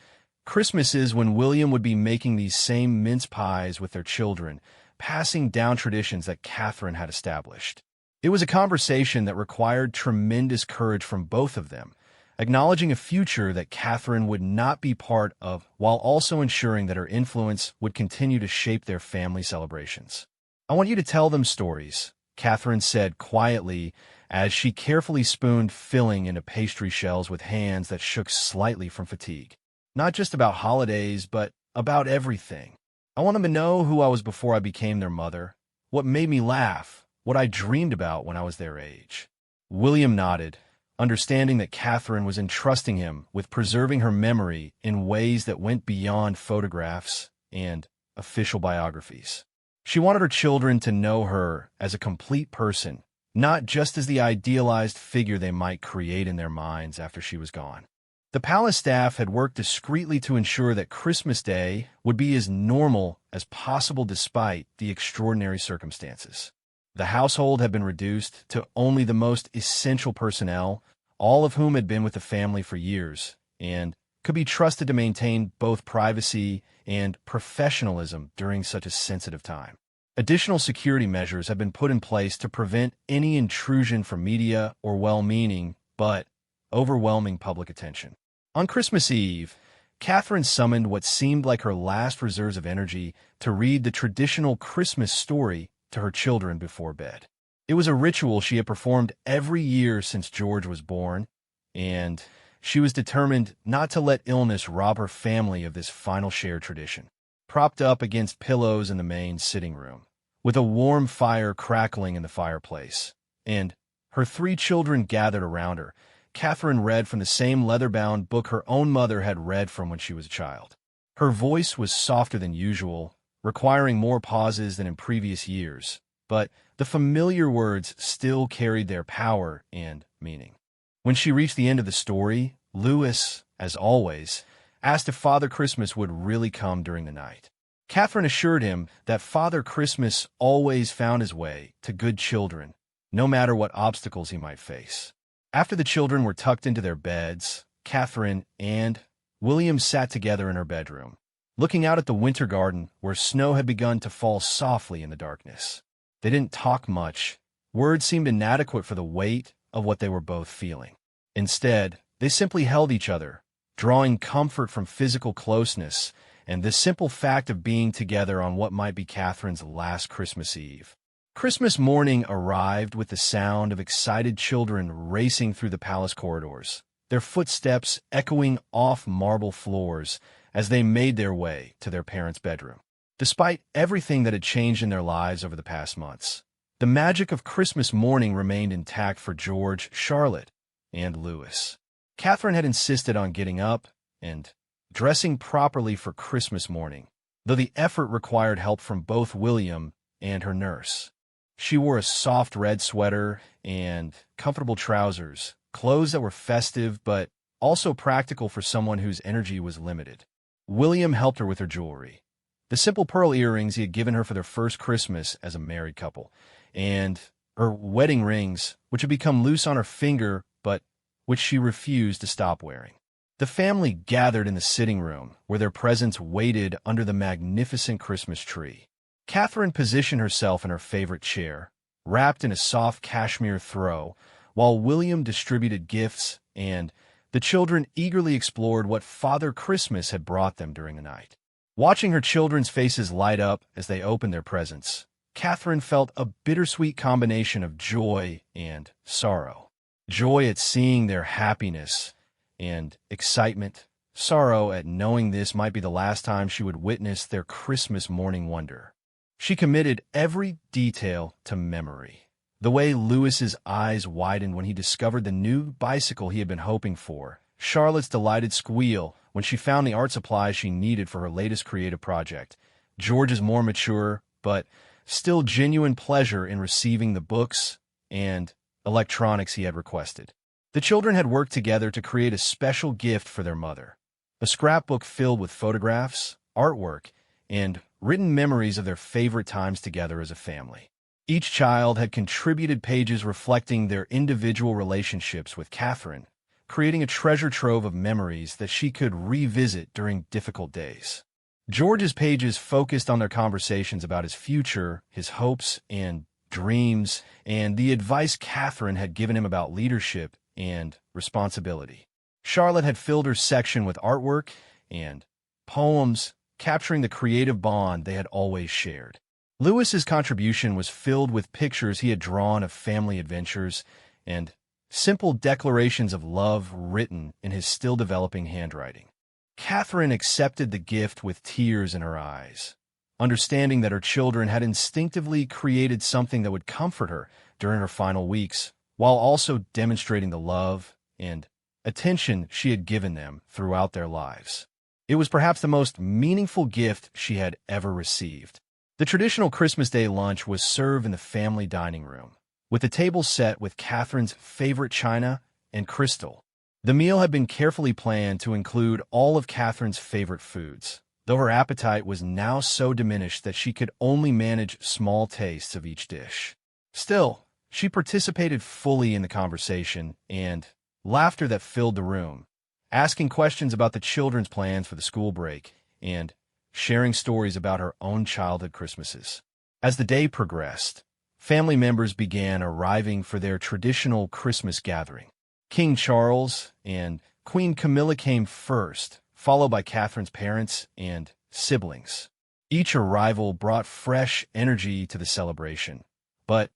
Christmases when William would be making these same mince pies with their children, passing down traditions that Catherine had established. It was a conversation that required tremendous courage from both of them, acknowledging a future that Catherine would not be part of while also ensuring that her influence would continue to shape their family celebrations. "I want you to tell them stories," Catherine said quietly as she carefully spooned filling into pastry shells with hands that shook slightly from fatigue. "Not just about holidays, but about everything. I want them to know who I was before I became their mother, what made me laugh, what I dreamed about when I was their age." William nodded, understanding that Catherine was entrusting him with preserving her memory in ways that went beyond photographs and official biographies. She wanted her children to know her as a complete person, not just as the idealized figure they might create in their minds after she was gone. The palace staff had worked discreetly to ensure that Christmas Day would be as normal as possible despite the extraordinary circumstances. The household had been reduced to only the most essential personnel, all of whom had been with the family for years, and could be trusted to maintain both privacy and professionalism during such a sensitive time. Additional security measures have been put in place to prevent any intrusion from media or well-meaning, but overwhelming public attention. On Christmas Eve, Catherine summoned what seemed like her last reserves of energy to read the traditional Christmas story to her children before bed. It was a ritual she had performed every year since George was born, and she was determined not to let illness rob her family of this final shared tradition. Propped up against pillows in the main sitting room, with a warm fire crackling in the fireplace, and her 3 children gathered around her, Catherine read from the same leather-bound book her own mother had read from when she was a child. Her voice was softer than usual, requiring more pauses than in previous years, but the familiar words still carried their power and meaning. When she reached the end of the story, Lewis, as always, asked if Father Christmas would really come during the night. Catherine assured him that Father Christmas always found his way to good children, no matter what obstacles he might face. After the children were tucked into their beds, Catherine and William sat together in her bedroom, looking out at the winter garden where snow had begun to fall softly in the darkness. They didn't talk much. Words seemed inadequate for the weight of what they were both feeling. Instead, they simply held each other, drawing comfort from physical closeness and the simple fact of being together on what might be Catherine's last Christmas Eve. Christmas morning arrived with the sound of excited children racing through the palace corridors, their footsteps echoing off marble floors as they made their way to their parents' bedroom. Despite everything that had changed in their lives over the past months, the magic of Christmas morning remained intact for George, Charlotte, and Lewis. Catherine had insisted on getting up and dressing properly for Christmas morning, though the effort required help from both William and her nurse. She wore a soft red sweater and comfortable trousers, clothes that were festive but also practical for someone whose energy was limited. William helped her with her jewelry. The simple pearl earrings he had given her for their first Christmas as a married couple, and her wedding rings, which had become loose on her finger but which she refused to stop wearing. The family gathered in the sitting room, where their presents waited under the magnificent Christmas tree. Catherine positioned herself in her favorite chair, wrapped in a soft cashmere throw, while William distributed gifts and the children eagerly explored what Father Christmas had brought them during the night. Watching her children's faces light up as they opened their presents, Catherine felt a bittersweet combination of joy and sorrow. Joy at seeing their happiness and excitement, sorrow at knowing this might be the last time she would witness their Christmas morning wonder. She committed every detail to memory. The way Lewis's eyes widened when he discovered the new bicycle he had been hoping for, Charlotte's delighted squeal when she found the art supplies she needed for her latest creative project, George's more mature but still genuine pleasure in receiving the books and electronics he had requested. The children had worked together to create a special gift for their mother, a scrapbook filled with photographs, artwork, and written memories of their favorite times together as a family. Each child had contributed pages reflecting their individual relationships with Catherine, creating a treasure trove of memories that she could revisit during difficult days. George's pages focused on their conversations about his future, his hopes and dreams, and the advice Catherine had given him about leadership and responsibility. Charlotte had filled her section with artwork and poems, capturing the creative bond they had always shared. Lewis's contribution was filled with pictures he had drawn of family adventures and simple declarations of love written in his still-developing handwriting. Catherine accepted the gift with tears in her eyes, understanding that her children had instinctively created something that would comfort her during her final weeks, while also demonstrating the love and attention she had given them throughout their lives. It was perhaps the most meaningful gift she had ever received. The traditional Christmas Day lunch was served in the family dining room, with the table set with Catherine's favorite china and crystal. The meal had been carefully planned to include all of Catherine's favorite foods, though her appetite was now so diminished that she could only manage small tastes of each dish. Still, she participated fully in the conversation and laughter that filled the room, asking questions about the children's plans for the school break and sharing stories about her own childhood Christmases. As the day progressed, family members began arriving for their traditional Christmas gathering. King Charles and Queen Camilla came first, followed by Catherine's parents and siblings. Each arrival brought fresh energy to the celebration, but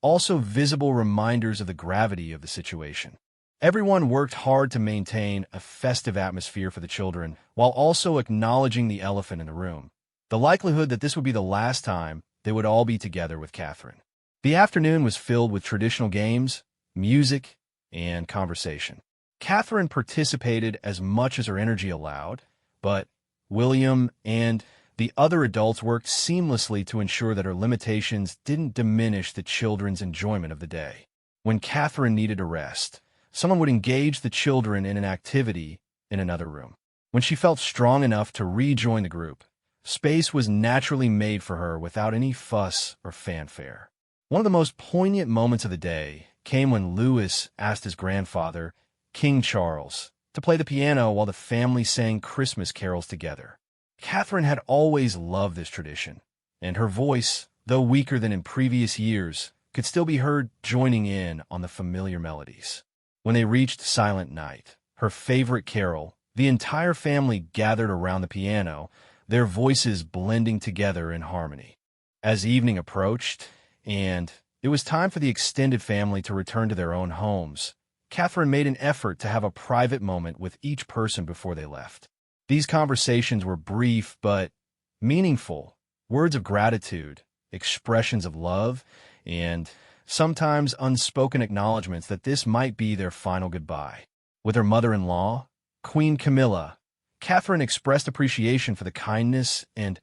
also visible reminders of the gravity of the situation. Everyone worked hard to maintain a festive atmosphere for the children, while also acknowledging the elephant in the room, the likelihood that this would be the last time they would all be together with Catherine. The afternoon was filled with traditional games, music, and conversation. Catherine participated as much as her energy allowed, but William and the other adults worked seamlessly to ensure that her limitations didn't diminish the children's enjoyment of the day. When Catherine needed a rest, someone would engage the children in an activity in another room. When she felt strong enough to rejoin the group, space was naturally made for her without any fuss or fanfare. One of the most poignant moments of the day came when Lewis asked his grandfather, King Charles, to play the piano while the family sang Christmas carols together. Catherine had always loved this tradition, and her voice, though weaker than in previous years, could still be heard joining in on the familiar melodies. When they reached Silent Night, her favorite carol, the entire family gathered around the piano, their voices blending together in harmony. As evening approached, and it was time for the extended family to return to their own homes, Catherine made an effort to have a private moment with each person before they left. These conversations were brief but meaningful, words of gratitude, expressions of love, and sometimes unspoken acknowledgments that this might be their final goodbye. With her mother-in-law, Queen Camilla, Catherine expressed appreciation for the kindness and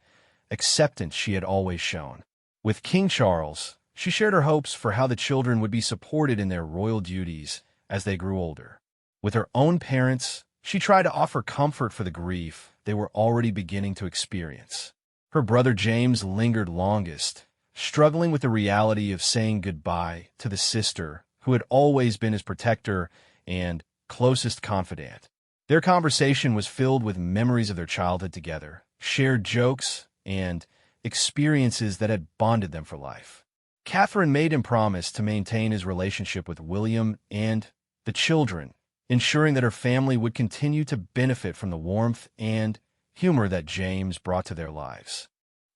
acceptance she had always shown. With King Charles, she shared her hopes for how the children would be supported in their royal duties as they grew older. With her own parents, she tried to offer comfort for the grief they were already beginning to experience. Her brother James lingered longest, struggling with the reality of saying goodbye to the sister who had always been his protector and closest confidant. Their conversation was filled with memories of their childhood together, shared jokes, and experiences that had bonded them for life. Catherine made him promise to maintain his relationship with William and the children, ensuring that her family would continue to benefit from the warmth and humor that James brought to their lives.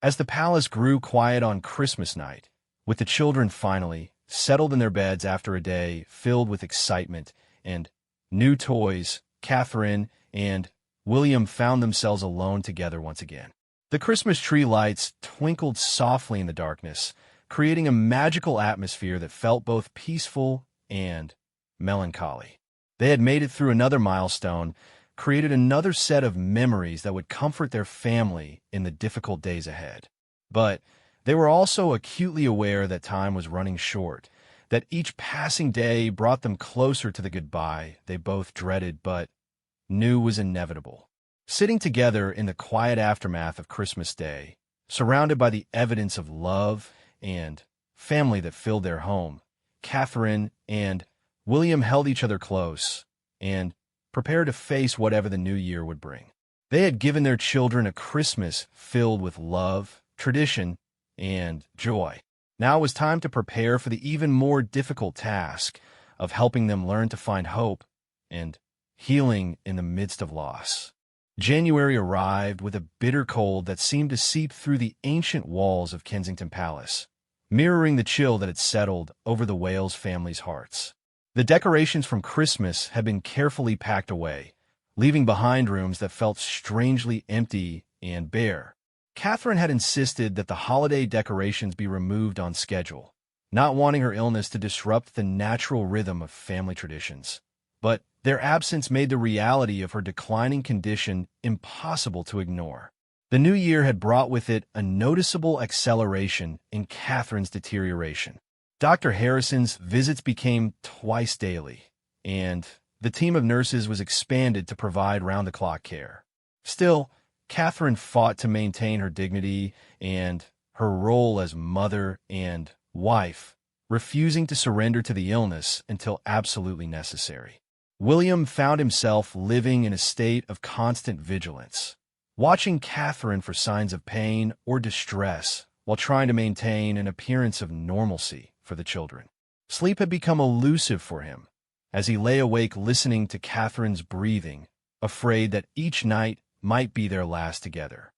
As the palace grew quiet on Christmas night, with the children finally settled in their beds after a day filled with excitement and new toys, Catherine and William found themselves alone together once again. The Christmas tree lights twinkled softly in the darkness, creating a magical atmosphere that felt both peaceful and melancholy. They had made it through another milestone, created another set of memories that would comfort their family in the difficult days ahead. But they were also acutely aware that time was running short, that each passing day brought them closer to the goodbye they both dreaded but knew was inevitable. Sitting together in the quiet aftermath of Christmas Day, surrounded by the evidence of love and family that filled their home, Catherine and William held each other close and prepared to face whatever the new year would bring. They had given their children a Christmas filled with love, tradition, and joy. Now it was time to prepare for the even more difficult task of helping them learn to find hope and healing in the midst of loss. January arrived with a bitter cold that seemed to seep through the ancient walls of Kensington Palace, mirroring the chill that had settled over the Wales family's hearts. The decorations from Christmas had been carefully packed away, leaving behind rooms that felt strangely empty and bare. Catherine had insisted that the holiday decorations be removed on schedule, not wanting her illness to disrupt the natural rhythm of family traditions. But their absence made the reality of her declining condition impossible to ignore. The new year had brought with it a noticeable acceleration in Catherine's deterioration. Dr. Harrison's visits became twice daily, and the team of nurses was expanded to provide round-the-clock care. Still, Catherine fought to maintain her dignity and her role as mother and wife, refusing to surrender to the illness until absolutely necessary. William found himself living in a state of constant vigilance, watching Catherine for signs of pain or distress while trying to maintain an appearance of normalcy for the children. Sleep had become elusive for him, as he lay awake listening to Catherine's breathing, afraid that each night might be their last together.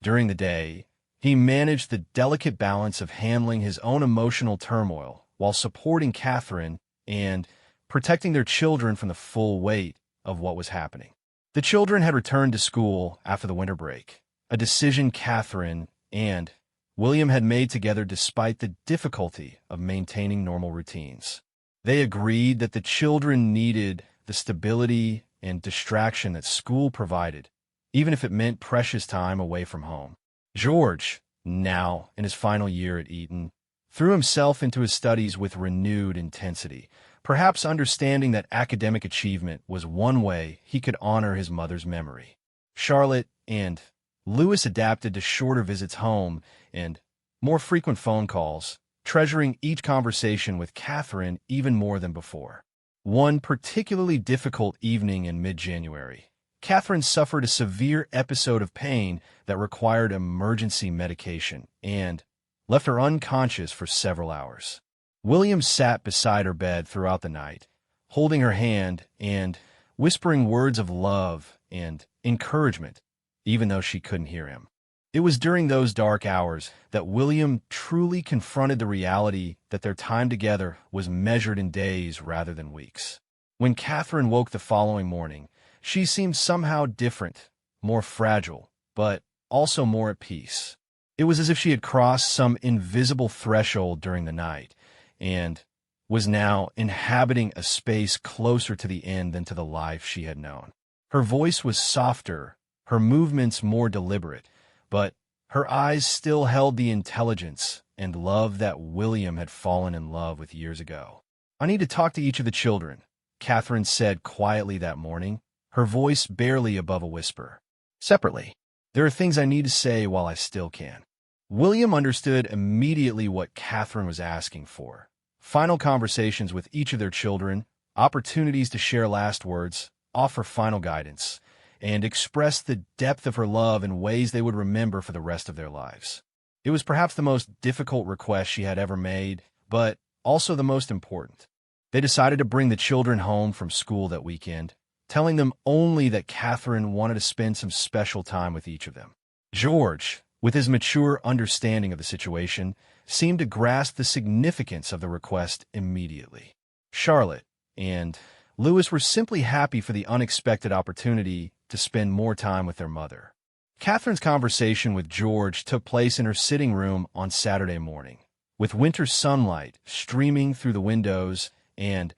During the day, he managed the delicate balance of handling his own emotional turmoil while supporting Catherine and protecting their children from the full weight of what was happening. The children had returned to school after the winter break, a decision Catherine and William had made together despite the difficulty of maintaining normal routines. They agreed that the children needed the stability and distraction that school provided, even if it meant precious time away from home. George, now in his final year at Eton, threw himself into his studies with renewed intensity, perhaps understanding that academic achievement was one way he could honor his mother's memory. Charlotte and Louis adapted to shorter visits home and more frequent phone calls, treasuring each conversation with Catherine even more than before. One particularly difficult evening in mid-January, Catherine suffered a severe episode of pain that required emergency medication and left her unconscious for several hours. William sat beside her bed throughout the night, holding her hand and whispering words of love and encouragement, even though she couldn't hear him. It was during those dark hours that William truly confronted the reality that their time together was measured in days rather than weeks. When Catherine woke the following morning, she seemed somehow different, more fragile, but also more at peace. It was as if she had crossed some invisible threshold during the night, and was now inhabiting a space closer to the end than to the life she had known. Her voice was softer, her movements more deliberate, but her eyes still held the intelligence and love that William had fallen in love with years ago. "I need to talk to each of the children," Catherine said quietly that morning, her voice barely above a whisper. "Separately. There are things I need to say while I still can." William understood immediately what Catherine was asking for. Final conversations with each of their children, opportunities to share last words, offer final guidance, and express the depth of her love in ways they would remember for the rest of their lives. It was perhaps the most difficult request she had ever made, but also the most important. They decided to bring the children home from school that weekend, telling them only that Catherine wanted to spend some special time with each of them. George, with his mature understanding of the situation, seemed to grasp the significance of the request immediately. Charlotte and Louis were simply happy for the unexpected opportunity to spend more time with their mother. Catherine's conversation with George took place in her sitting room on Saturday morning, with winter sunlight streaming through the windows and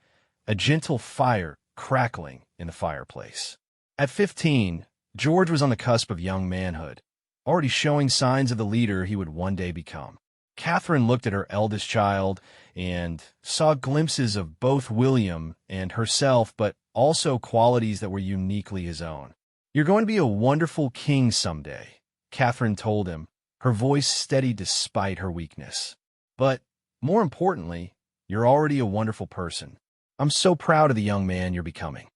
a gentle fire crackling in the fireplace. At 15, George was on the cusp of young manhood, already showing signs of the leader he would one day become. Catherine looked at her eldest child and saw glimpses of both William and herself, but also qualities that were uniquely his own. "You're going to be a wonderful king someday," Catherine told him, her voice steady despite her weakness. "But more importantly, you're already a wonderful person. I'm so proud of the young man you're becoming."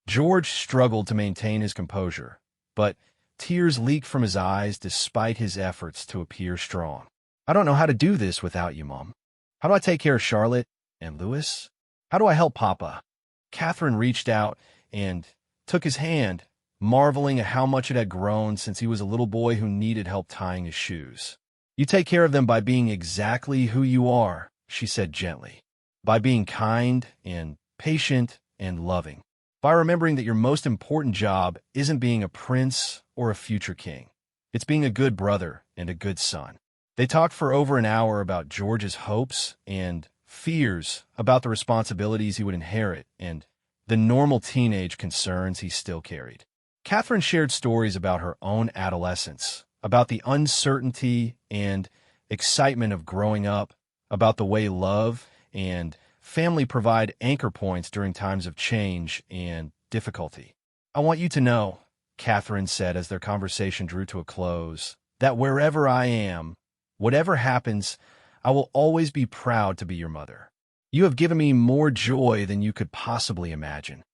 George struggled to maintain his composure, but tears leaked from his eyes despite his efforts to appear strong. "I don't know how to do this without you, Mom. How do I take care of Charlotte and Louis? How do I help Papa?" Catherine reached out and took his hand, marveling at how much it had grown since he was a little boy who needed help tying his shoes. "You take care of them by being exactly who you are," she said gently, "by being kind and patient and loving, by remembering that your most important job isn't being a prince or a future king. It's being a good brother and a good son." They talked for over an hour about George's hopes and fears about the responsibilities he would inherit and the normal teenage concerns he still carried. Catherine shared stories about her own adolescence, about the uncertainty and excitement of growing up, about the way love and family provide anchor points during times of change and difficulty. "I want you to know," Catherine said as their conversation drew to a close, "that wherever I am, whatever happens, I will always be proud to be your mother. You have given me more joy than you could possibly imagine."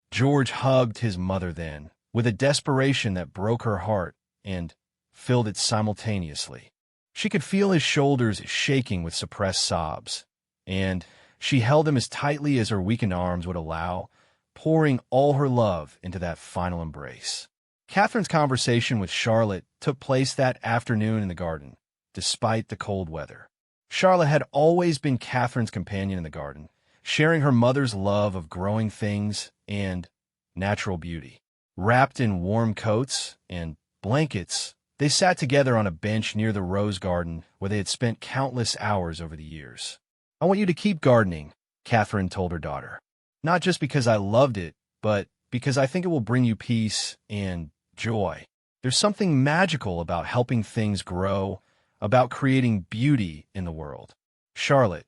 George hugged his mother then, with a desperation that broke her heart and filled it simultaneously. She could feel his shoulders shaking with suppressed sobs, and she held him as tightly as her weakened arms would allow, pouring all her love into that final embrace. Catherine's conversation with Charlotte took place that afternoon in the garden, despite the cold weather. Charlotte had always been Catherine's companion in the garden, sharing her mother's love of growing things and natural beauty. Wrapped in warm coats and blankets, they sat together on a bench near the rose garden where they had spent countless hours over the years. "I want you to keep gardening," Catherine told her daughter. "Not just because I loved it, but because I think it will bring you peace and joy. There's something magical about helping things grow, about creating beauty in the world." Charlotte,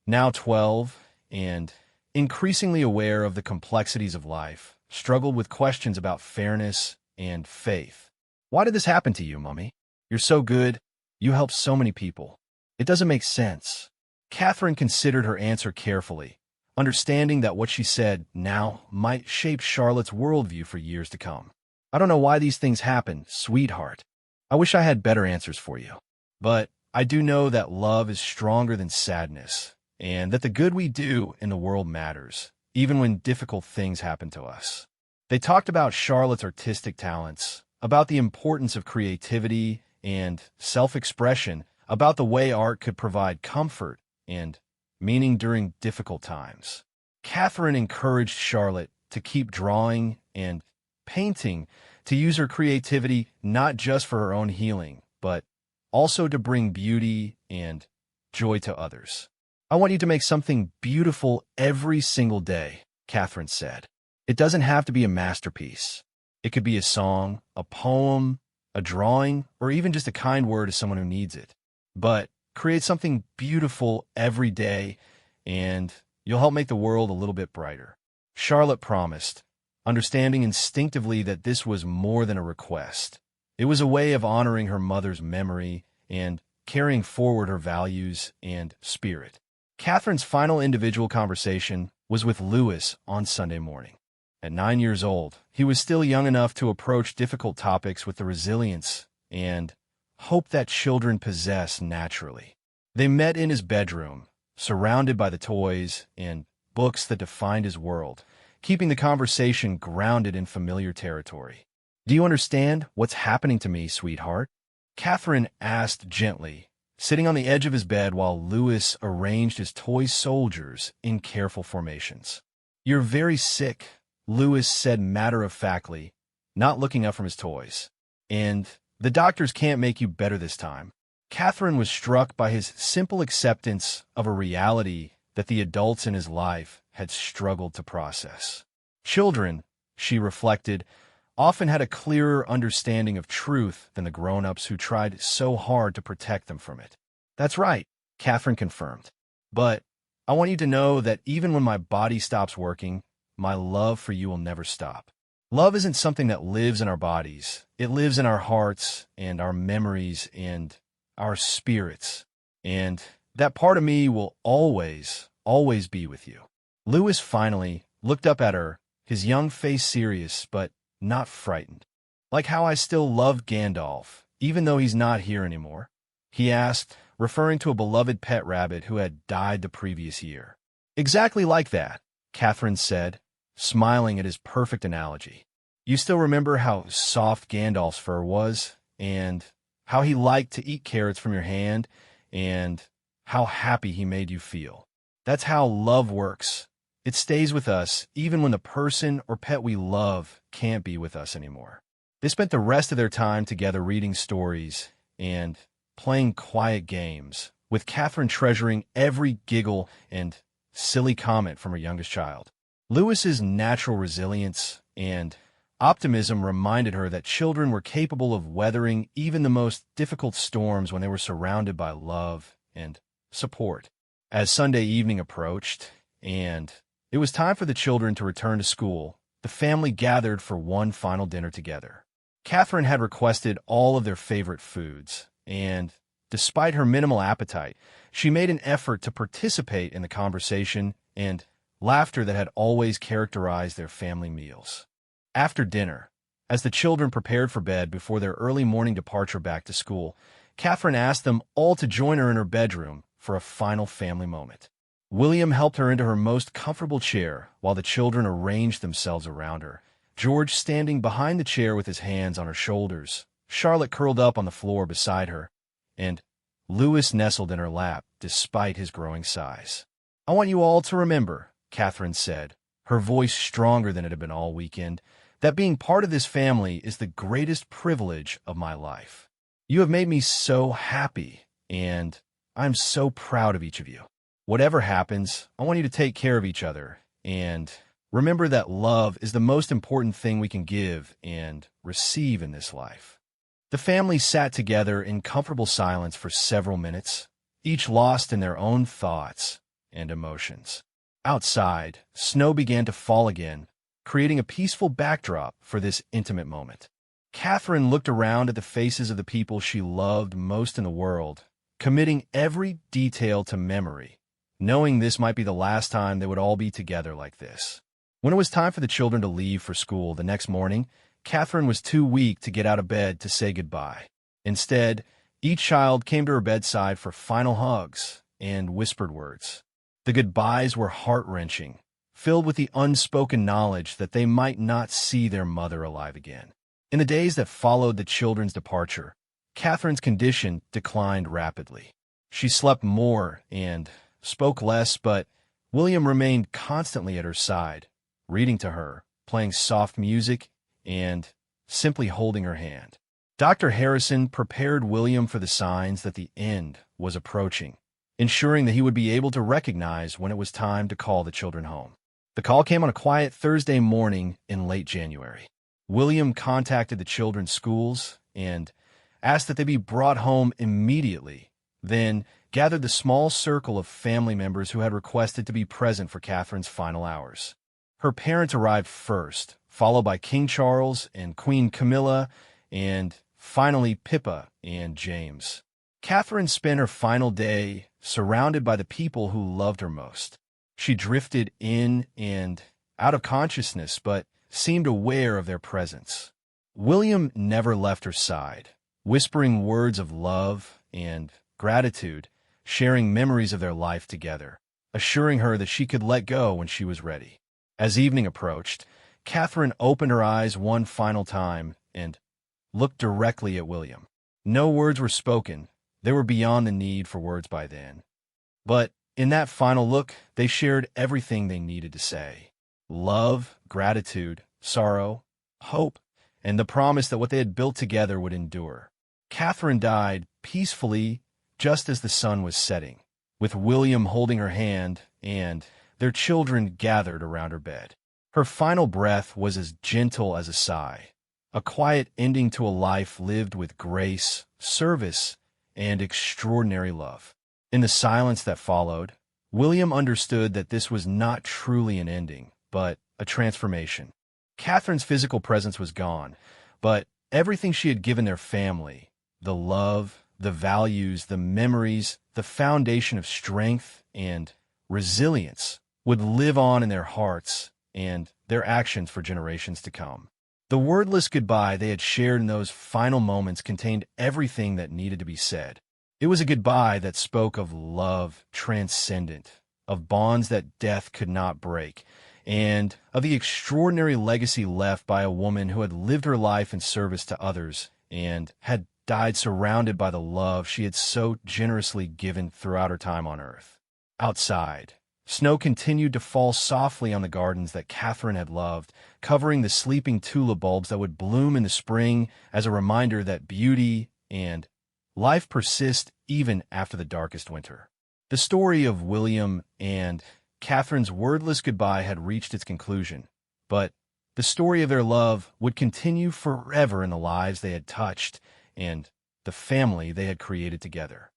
now 12 and increasingly aware of the complexities of life, struggled with questions about fairness and faith. "Why did this happen to you, Mummy? You're so good. You help so many people. It doesn't make sense." Catherine considered her answer carefully, understanding that what she said now might shape Charlotte's worldview for years to come. "I don't know why these things happen, sweetheart. I wish I had better answers for you. But I do know that love is stronger than sadness, and that the good we do in the world matters, even when difficult things happen to us." They talked about Charlotte's artistic talents, about the importance of creativity and self-expression, about the way art could provide comfort and meaning during difficult times. Catherine encouraged Charlotte to keep drawing and painting, to use her creativity not just for her own healing, but also to bring beauty and joy to others. I want you to make something beautiful every single day, Catherine said. It doesn't have to be a masterpiece. It could be a song, a poem, a drawing, or even just a kind word to someone who needs it. But create something beautiful every day, and you'll help make the world a little bit brighter. Charlotte promised, understanding instinctively that this was more than a request. It was a way of honoring her mother's memory and carrying forward her values and spirit. Catherine's final individual conversation was with Lewis on Sunday morning. At 9 years old, he was still young enough to approach difficult topics with the resilience and hope that children possess naturally. They met in his bedroom, surrounded by the toys and books that defined his world, keeping the conversation grounded in familiar territory. "Do you understand what's happening to me, sweetheart?" Catherine asked gently, sitting on the edge of his bed while Lewis arranged his toy soldiers in careful formations. "You're very sick," Lewis said matter-of-factly, not looking up from his toys. "And the doctors can't make you better this time." Catherine was struck by his simple acceptance of a reality that the adults in his life had struggled to process. Children, she reflected, often had a clearer understanding of truth than the grown-ups who tried so hard to protect them from it. "That's right," Catherine confirmed. "But I want you to know that even when my body stops working, my love for you will never stop." Love isn't something that lives in our bodies. It lives in our hearts and our memories and our spirits. And that part of me will always, always be with you. Lewis finally looked up at her, his young face serious but not frightened. "Like how I still love Gandalf, even though he's not here anymore?" he asked, referring to a beloved pet rabbit who had died the previous year. "Exactly like that," Catherine said, smiling at his perfect analogy. "You still remember how soft Gandalf's fur was, and how he liked to eat carrots from your hand, and how happy he made you feel. That's how love works. It stays with us even when the person or pet we love can't be with us anymore." They spent the rest of their time together reading stories and playing quiet games, with Catherine treasuring every giggle and silly comment from her youngest child. Lewis's natural resilience and optimism reminded her that children were capable of weathering even the most difficult storms when they were surrounded by love and support. As Sunday evening approached, and it was time for the children to return to school, the family gathered for one final dinner together. Catherine had requested all of their favorite foods, and despite her minimal appetite, she made an effort to participate in the conversation and laughter that had always characterized their family meals. After dinner, as the children prepared for bed before their early morning departure back to school, Catherine asked them all to join her in her bedroom for a final family moment. William helped her into her most comfortable chair while the children arranged themselves around her, George standing behind the chair with his hands on her shoulders, Charlotte curled up on the floor beside her, and Lewis nestled in her lap despite his growing size. "I want you all to remember," Catherine said, her voice stronger than it had been all weekend, "that being part of this family is the greatest privilege of my life. You have made me so happy, and I'm so proud of each of you. Whatever happens, I want you to take care of each other, and remember that love is the most important thing we can give and receive in this life." The family sat together in comfortable silence for several minutes, each lost in their own thoughts and emotions. Outside, snow began to fall again, creating a peaceful backdrop for this intimate moment. Catherine looked around at the faces of the people she loved most in the world, committing every detail to memory, knowing this might be the last time they would all be together like this. When it was time for the children to leave for school the next morning, Catherine was too weak to get out of bed to say goodbye. Instead, each child came to her bedside for final hugs and whispered words. The goodbyes were heart-wrenching, filled with the unspoken knowledge that they might not see their mother alive again. In the days that followed the children's departure, Catherine's condition declined rapidly. She slept more and spoke less, but William remained constantly at her side, reading to her, playing soft music, and simply holding her hand. Dr. Harrison prepared William for the signs that the end was approaching, ensuring that he would be able to recognize when it was time to call the children home. The call came on a quiet Thursday morning in late January. William contacted the children's schools and asked that they be brought home immediately, then gathered the small circle of family members who had requested to be present for Catherine's final hours. Her parents arrived first, followed by King Charles and Queen Camilla, and finally Pippa and James. Catherine spent her final day surrounded by the people who loved her most. She drifted in and out of consciousness, but seemed aware of their presence. William never left her side, whispering words of love and gratitude, sharing memories of their life together, assuring her that she could let go when she was ready. As evening approached, Catherine opened her eyes one final time and looked directly at William. No words were spoken. They were beyond the need for words by then. But in that final look, they shared everything they needed to say. Love, gratitude, sorrow, hope, and the promise that what they had built together would endure. Catherine died peacefully just as the sun was setting, with William holding her hand and their children gathered around her bed. Her final breath was as gentle as a sigh, a quiet ending to a life lived with grace, service, and extraordinary love. In the silence that followed, William understood that this was not truly an ending, but a transformation. Catherine's physical presence was gone, but everything she had given their family, the love, the values, the memories, the foundation of strength and resilience, would live on in their hearts and their actions for generations to come. The wordless goodbye they had shared in those final moments contained everything that needed to be said. It was a goodbye that spoke of love transcendent, of bonds that death could not break, and of the extraordinary legacy left by a woman who had lived her life in service to others and had died surrounded by the love she had so generously given throughout her time on earth. Outside, snow continued to fall softly on the gardens that Catherine had loved, covering the sleeping tulip bulbs that would bloom in the spring as a reminder that beauty and life persist even after the darkest winter. The story of William and Catherine's wordless goodbye had reached its conclusion, but the story of their love would continue forever in the lives they had touched and the family they had created together.